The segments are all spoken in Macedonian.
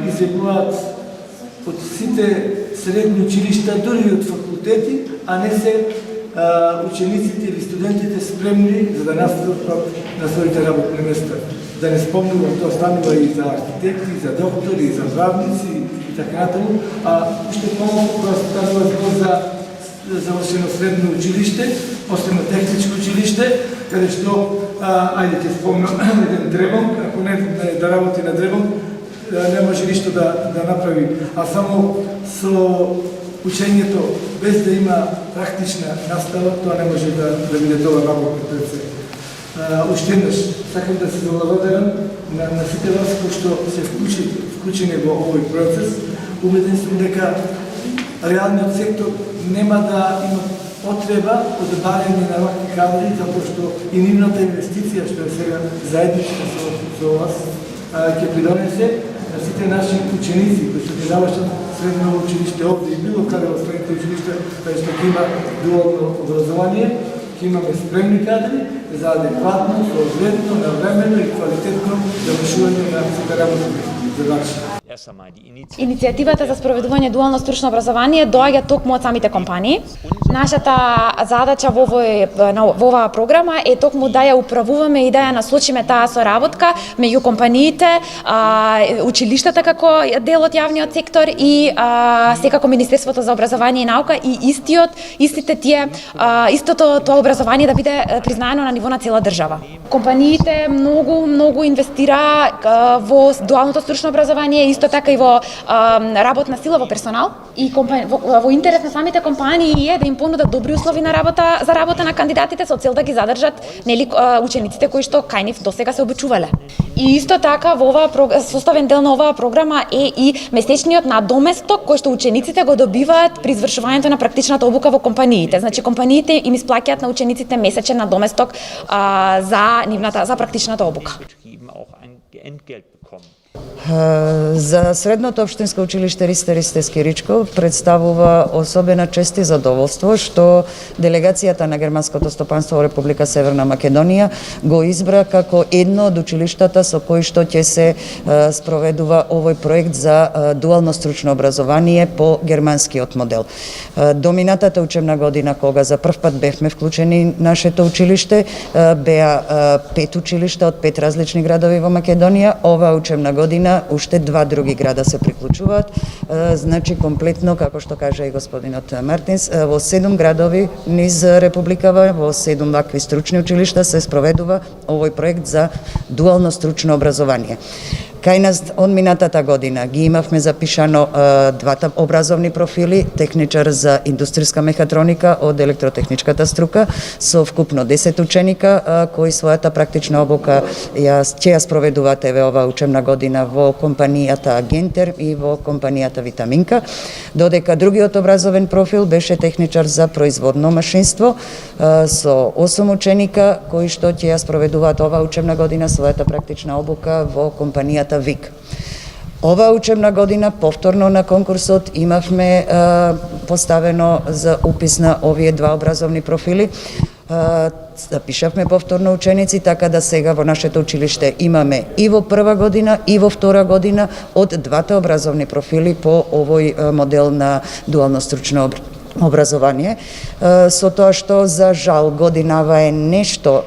излегуваат од сите средни училишта, дури и од факултети, а не се учениците или студентите спремни за да настапат на своите работни места. Да не спомнувам, тоа станува и за архитекти, и за доктори, и за здравници и така натаму, а уште помалку кога се кажува збор за завршено средно училиште, посебно техничко училиште, каде што, ајде ќе спомнам еден дребонг, ако не да работи на дребонг, не може ништо да направи, а само со учењето, без да има практична настава, тоа не може да биде добар работник пред се. Уште еднаш, сакам да се заблагодарам на сите вас кои што се вклучени во овој процес. Убеден сум дека реалниот сектор нема да има потреба од барање на вакви кадри, затоа што и нивната инвестиција, што е сега заедничка со вас, ќе придонесе на сите наши ученици кои што ќе завршат средно училиште овде и било каде во средните училишта, каде што ќе има дуално образование, ќе имаме спремни кадри за адекватно, соодветно, навремено и квалитетно завршување на сите работни задачи. Иницијативата за спроведување дуално стручно образование доаѓа токму од самите компании. Нашата задача во оваа програма е токму да ја управуваме и да ја насочиме таа соработка меѓу компаниите, училиштата како дел од јавниот сектор и секако Министерството за образование и наука и истото тоа образование да биде признаено на ниво на цела држава. Компаниите многу инвестира во дуалното стручно образование, исто така и во работна сила, во персонал и во интерес на самите компании е да им понудат добри услови за работа на кандидатите со цел да ги задржат учениците кои што кај нив досега се обучувале. И исто така во составен дел на оваа програма е и месечниот надоместок кој што учениците го добиваат при извршувањето на практичната обука во компаниите. Значи компаниите им исплаќаат на учениците месечен надоместок за практичната обука. За Средното општинско училиште Ристер Ристевски Ричков представува особена чест и задоволство што делегацијата на германското стопанство во Република Северна Македонија го избра како едно од училиштата со кои што ќе се спроведува овој проект за дуално стручно образование по германскиот модел. До минатата учебна година, кога за прв пат бевме вклучени нашето училиште, беа 5 училишта од 5 различни градови во Македонија. Оваа учебна година уште 2 други града се приклучуваат, значи комплетно, како што кажа и господинот Мартинс, во 7 градови низ Републикава, во 7 вакви стручни училишта се спроведува овој проект за дуално стручно образование. Кај нас од минатата година ги имавме запишано двата образовни профили, техничар за индустријска мехатроника од електротехничката струка, со вкупно 10 ученика кои својата практична обука ќе ја спроведуваат еве оваа учебна година во компанијата Агентер и во компанијата Витаминка, додека другиот образовен профил беше техничар за производно машинство со 8 ученика кои што ќе ја спроведуваат оваа учебна година својата практична обука во компанијата ВИК. Оваа учебна година повторно на конкурсот имавме поставено за упис на овие два образовни профили. Запишавме повторно ученици, така да сега во нашето училиште имаме и во прва година и во втора година од двата образовни профили по овој модел на дуално стручно образование, со тоа што за жал годинава е нешто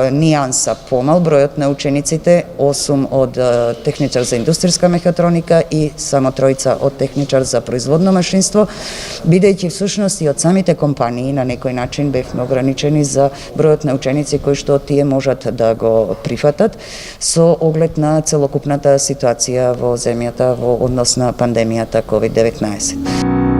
нијанса помал бројот на учениците, 8 од техничар за индустријска мехатроника и само 3 од техничар за производно машинство, бидејќи всушност и од самите компании на некој начин бевме ограничени за бројот на ученици кои што тие можат да го прифатат со оглед на целокупната ситуација во земјата во однос на пандемијата COVID-19.